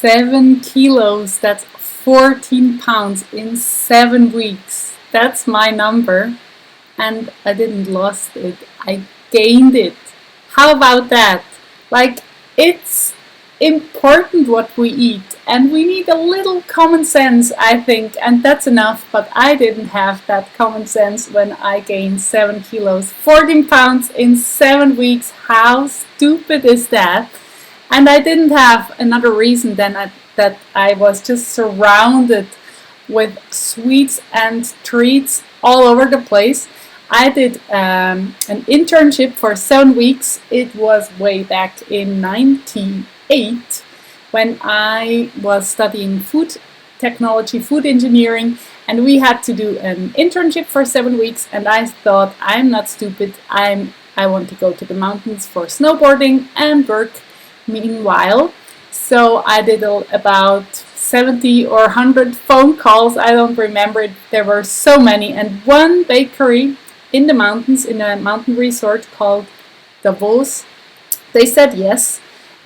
7 kilos. That's 14 pounds in 7 weeks. That's my number. And I didn't lost it. I gained it. How about that? Like, it's important what we eat, and we need a little common sense, I think, and that's enough. But I didn't have that common sense when I gained 7 kilos, 14 pounds in 7 weeks. How stupid is that? And I didn't have another reason than that I was just surrounded with sweets and treats all over the place. I did an internship for 7 weeks. It was way back in 98 when I was studying food technology, food engineering, and we had to do an internship for 7 weeks. And I thought, I'm not stupid. I want to go to the mountains for snowboarding and work meanwhile. So I did about 70 or 100 phone calls. I don't remember it. There were so many. And one bakery in the mountains, in a mountain resort called Davos, they said yes.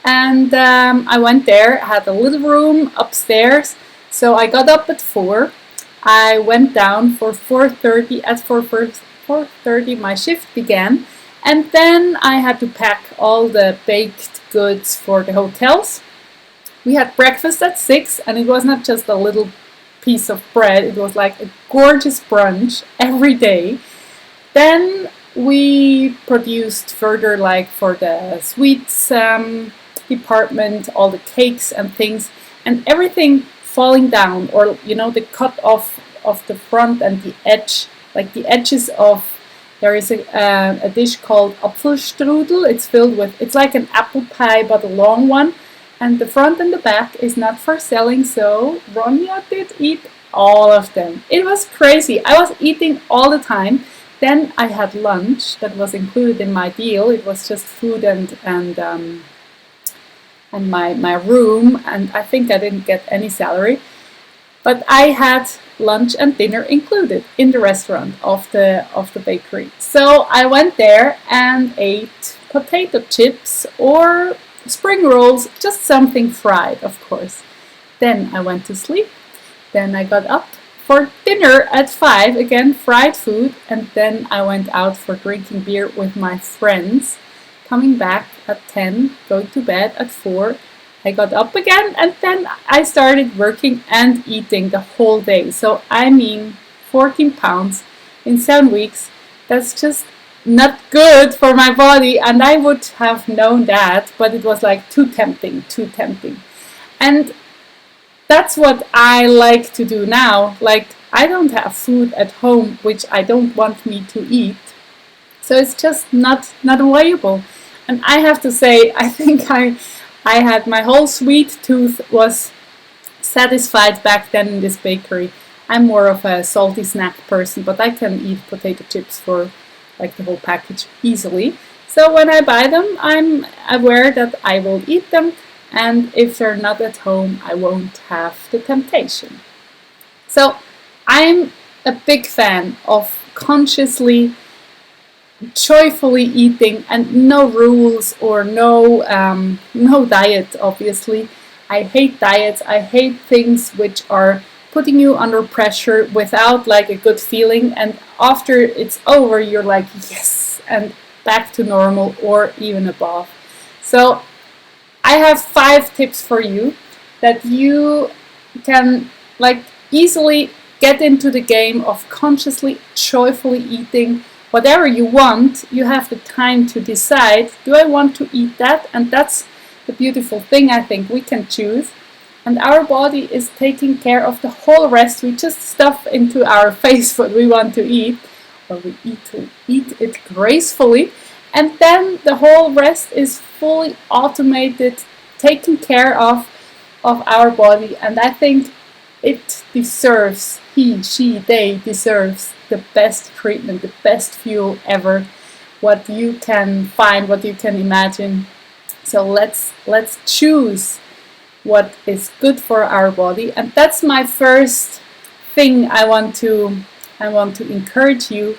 And I went there, had a little room upstairs. So I got up at 4. I went down for 4:30. At 4:30 my shift began. And then I had to pack all the baked goods for the hotels. We had breakfast at 6, and it was not just a little piece of bread. It was like a gorgeous brunch every day. Then we produced further, like for the sweets department, all the cakes and things, and everything falling down, or the cut off of the front and the edge, like the edges of. There is a dish called Apfelstrudel. It's filled with, it's like an apple pie but a long one, and the front and the back is not for selling. So Ronja did eat all of them. It was crazy. I was eating all the time. Then I had lunch that was included in my deal. It was just food and my room, and I think I didn't get any salary. But I had lunch and dinner included in the restaurant of the bakery. So I went there and ate potato chips or spring rolls, just something fried, of course. Then I went to sleep. Then I got up for dinner at 5, again fried food, and then I went out for drinking beer with my friends, coming back at 10, going to bed at 4. I got up again, and then I started working and eating the whole day. So I mean 14 pounds in 7 weeks. That's just not good for my body, and I would have known that, but it was like too tempting. And that's what I like to do now. Like, I don't have food at home which I don't want me to eat, so it's just not available. And I have to say, I think I had my whole sweet tooth was satisfied back then in this bakery. I'm more of a salty snack person, but I can eat potato chips for like the whole package easily. So when I buy them, I'm aware that I will eat them, and if they're not at home, I won't have the temptation. So I'm a big fan of consciously, joyfully eating, and no rules or no diet, obviously. I hate diets. I hate things which are putting you under pressure without like a good feeling, and after it's over you're like yes, and back to normal or even above. So I have 5 tips for you that you can like easily get into the game of consciously, joyfully eating whatever you want. You have the time to decide, do I want to eat that? And that's the beautiful thing, I think. We can choose. And our body is taking care of the whole rest. We just stuff into our face what we want to eat, or we eat it gracefully. And then the whole rest is fully automated, taken care of our body. And I think it deserves, he, she, they deserves the best treatment, the best fuel ever, what you can find, what you can imagine. So let's choose what is good for our body. And that's my first thing I want to encourage you.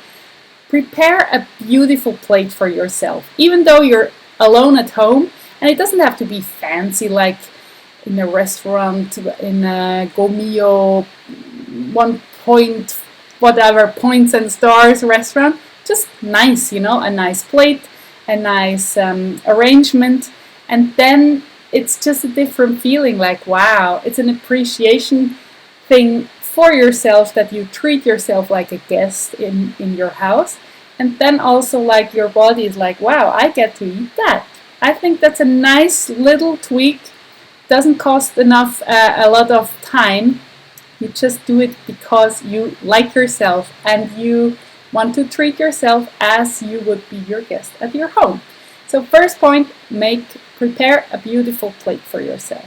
Prepare a beautiful plate for yourself, even though you're alone at home. And it doesn't have to be fancy, like in a restaurant, in a Gomio 1 point whatever points and stars restaurant. Just nice, a nice plate, a nice arrangement, and then it's just a different feeling. Like, wow, it's an appreciation thing for yourself, that you treat yourself like a guest in your house. And then also, like, your body is like, wow, I get to eat that. I think that's a nice little tweak. Doesn't cost enough, a lot of time. You just do it because you like yourself and you want to treat yourself as you would be your guest at your home. So first point, prepare a beautiful plate for yourself.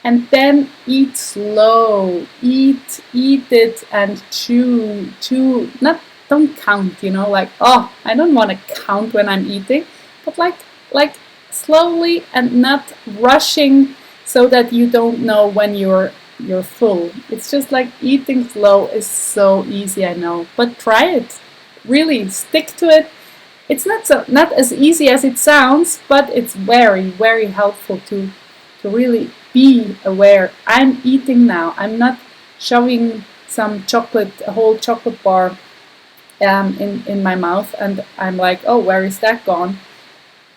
And then eat slow. Eat it and chew. Don't count, like, oh, I don't want to count when I'm eating, but like slowly and not rushing, so that you don't know when you're full. It's just like eating slow is so easy, I know, but try it. Really stick to it. It's not as easy as it sounds, but it's very, very helpful to really be aware. I'm eating now. I'm not shoving a whole chocolate bar in my mouth, and I'm like, oh, where is that gone?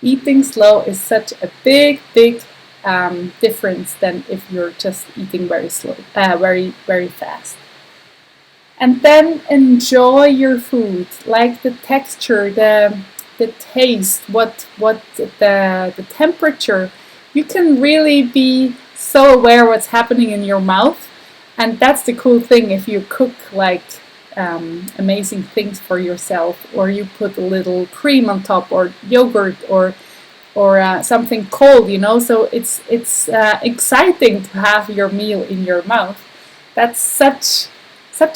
Eating slow is such a big difference than if you're just eating very slow, very, very fast. And then enjoy your food, like the texture, the taste, the temperature. You can really be so aware what's happening in your mouth, and that's the cool thing. If you cook like amazing things for yourself, or you put a little cream on top, or yogurt, or something cold, so it's exciting to have your meal in your mouth. That's such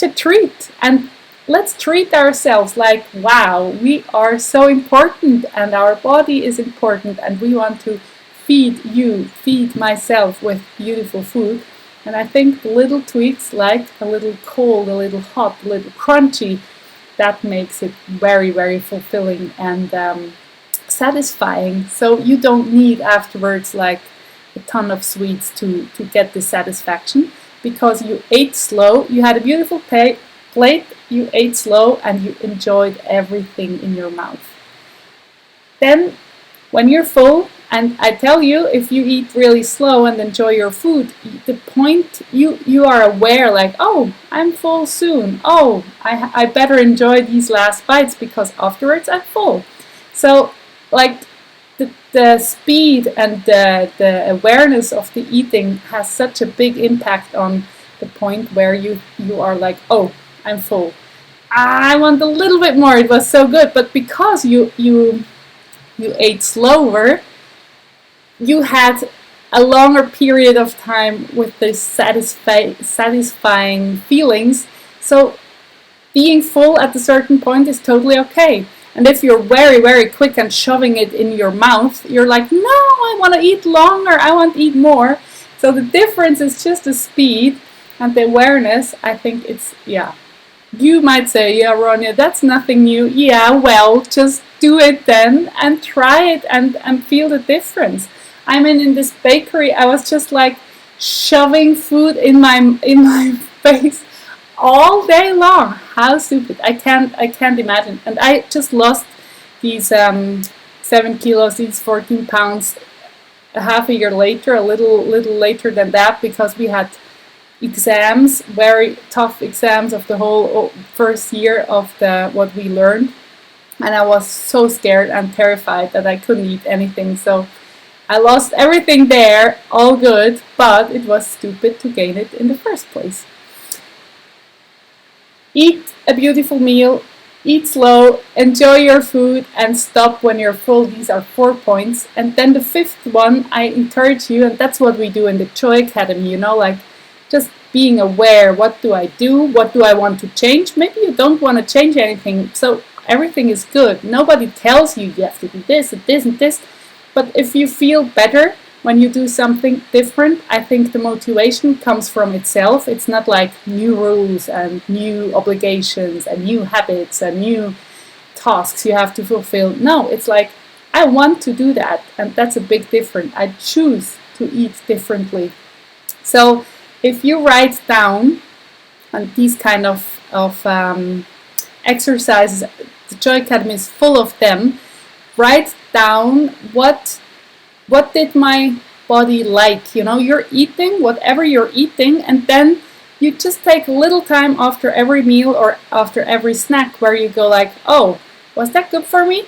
a treat. And let's treat ourselves like, wow, we are so important, and our body is important, and we want to feed myself with beautiful food. And I think the little tweaks, like a little cold, a little hot, a little crunchy, that makes it very, very fulfilling and satisfying. So you don't need afterwards like a ton of sweets to get the satisfaction, because you ate slow, you had a beautiful plate, you ate slow, and you enjoyed everything in your mouth. Then when you're full, and I tell you, if you eat really slow and enjoy your food, the point, you are aware, like, oh, I'm full soon. Oh, I better enjoy these last bites, because afterwards I'm full. So, like, the speed and the awareness of the eating has such a big impact on the point where you are like, oh, I'm full. I want a little bit more. It was so good. But because you ate slower, you had a longer period of time with the satisfying feelings. So being full at a certain point is totally okay. And if you're very, very quick and shoving it in your mouth, you're like, no, I want to eat longer, I want to eat more. So the difference is just the speed and the awareness. I think it's, yeah. You might say, yeah, Ronja, that's nothing new. Yeah, well, just do it then and try it and feel the difference. I mean, in this bakery, I was just like shoving food in my face all day long. How stupid! I can't imagine. And I just lost these 7 kilos, these 14 pounds, a half a year later, a little later than that, because we had exams, very tough exams of the whole first year of what we learned, and I was so scared and terrified that I couldn't eat anything. So I lost everything there, all good, but it was stupid to gain it in the first place. Eat a beautiful meal, eat slow, enjoy your food, and stop when you're full. These are 4 points. And then the fifth one, I encourage you, and that's what we do in the Joy Academy, like just being aware. What do I do? What do I want to change? Maybe you don't want to change anything, so everything is good. Nobody tells you you have to do this and this and this. But if you feel better when you do something different, I think the motivation comes from itself. It's not like new rules and new obligations and new habits and new tasks you have to fulfill. No, it's like, I want to do that, and that's a big difference. I choose to eat differently So if you write down, and these kind of exercises, the Joy Academy is full of them, write down what did my body like. You're eating whatever you're eating, and then you just take a little time after every meal or after every snack where you go like, oh, was that good for me?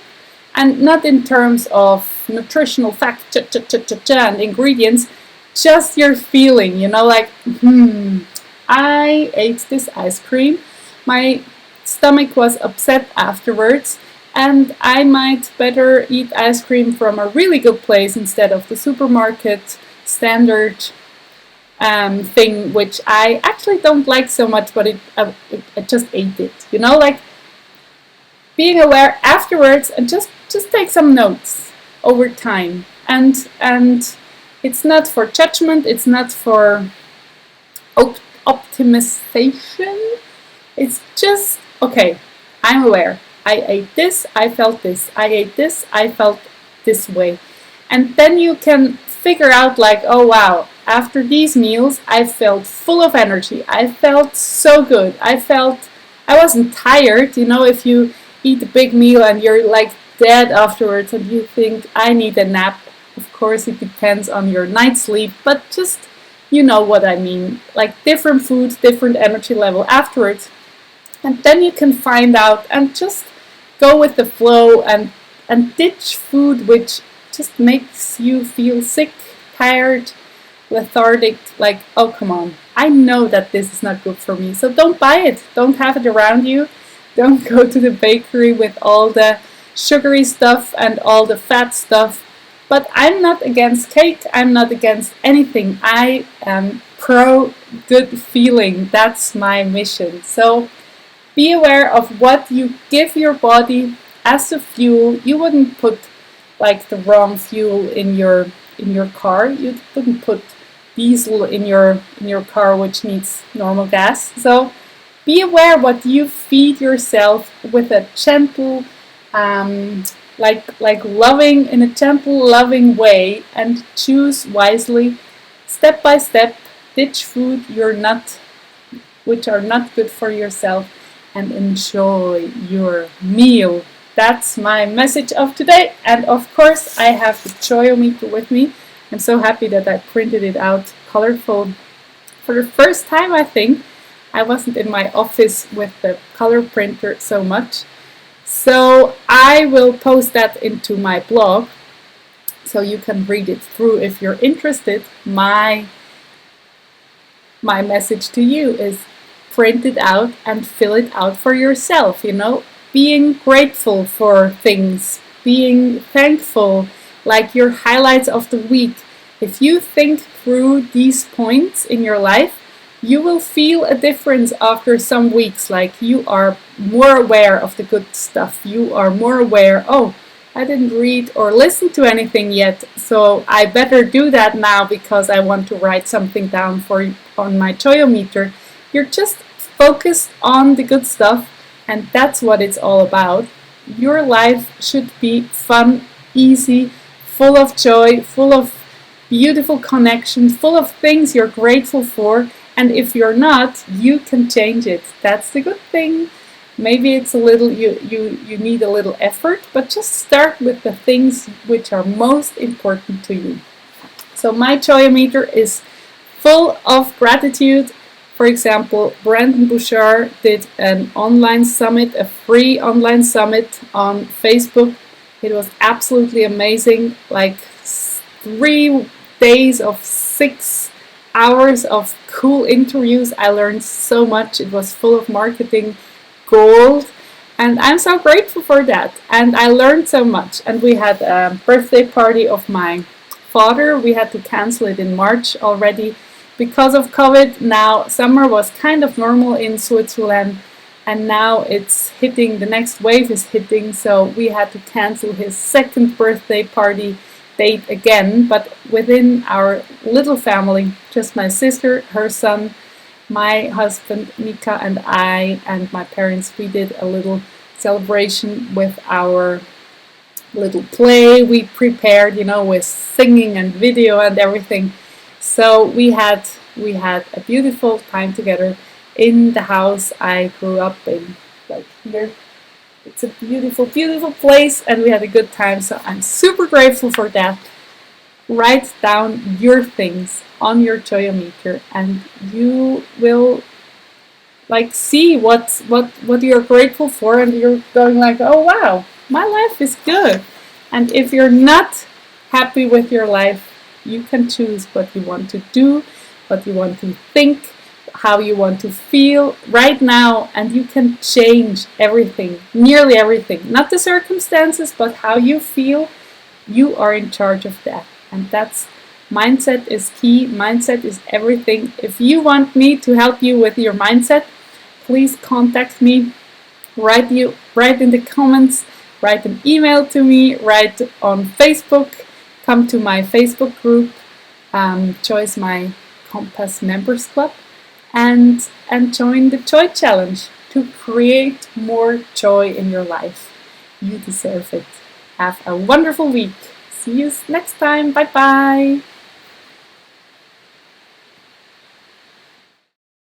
And not in terms of nutritional fact and ingredients, just your feeling, like, I ate this ice cream, my stomach was upset afterwards, and I might better eat ice cream from a really good place instead of the supermarket standard thing, which I actually don't like so much, but I just ate it. Like being aware afterwards, and just take some notes over time. And it's not for judgment. It's not for optimization. It's just, okay, I'm aware. I ate this, I felt this. I ate this, I felt this way. And then you can figure out like, oh wow, after these meals, I felt full of energy. I felt so good. I wasn't tired. If you eat a big meal and you're like dead afterwards and you think, I need a nap. Of course, it depends on your night's sleep, but just, you know what I mean. Like different foods, different energy level afterwards. And then you can find out and just go with the flow and ditch food which just makes you feel sick, tired, lethargic, like, oh come on, I know that this is not good for me, so don't buy it, don't have it around you, don't go to the bakery with all the sugary stuff and all the fat stuff. But I'm not against cake, I'm not against anything, I am pro good feeling, that's my mission. So be aware of what you give your body as a fuel. You wouldn't put like the wrong fuel in your car. You wouldn't put diesel in your car which needs normal gas. So be aware what you feed yourself with a gentle, like loving, in a gentle, loving way, and choose wisely, step by step. Ditch food which are not good for yourself, and enjoy your meal. That's my message of today. And of course, I have the Choyometer with me. I'm so happy that I printed it out colorful for the first time, I think. I wasn't in my office with the color printer so much. So I will post that into my blog so you can read it through if you're interested. My message to you is print it out and fill it out for yourself, being grateful for things, being thankful, like your highlights of the week. If you think through these points in your life, you will feel a difference after some weeks, like you are more aware of the good stuff. You are more aware, oh, I didn't read or listen to anything yet, so I better do that now because I want to write something down on my Choyometer. You're just focused on the good stuff, and that's what it's all about. Your life should be fun, easy, full of joy, full of beautiful connections, full of things you're grateful for. And if you're not, you can change it. That's the good thing. Maybe it's a little, you need a little effort, but just start with the things which are most important to you. So my Choyometer is full of gratitude. For example, Brandon Bouchard did an online summit, a free online summit on Facebook. It was absolutely amazing, like 3 days of 6 hours of cool interviews. I learned so much. It was full of marketing gold, and I'm so grateful for that. And I learned so much. And we had a birthday party of my father. We had to cancel it in March already because of COVID. Now summer was kind of normal in Switzerland, and now it's hitting, the next wave is hitting, so we had to cancel his second birthday party date again. But within our little family, just my sister, her son, my husband Mika, and I and my parents, we did a little celebration with our little play we prepared, with singing and video and everything. So we had We had a beautiful time together in the house I grew up in, like here. It's a beautiful, beautiful place, and we had a good time. So I'm super grateful for that. Write down your things on your Joyometer, and you will like see what you're grateful for, and you're going like, oh wow, my life is good. And if you're not happy with your life, you can choose what you want to do, what you want to think, how you want to feel right now, and you can change everything, nearly everything. Not the circumstances, but how you feel. You are in charge of that. And that's mindset is key. Mindset is everything. If you want me to help you with your mindset, please contact me. Write in the comments, write an email to me, write on Facebook, come to my Facebook group, join my Compass Members Club, and join the Joy Challenge to create more joy in your life. You deserve it. Have a wonderful week. See you next time. Bye bye.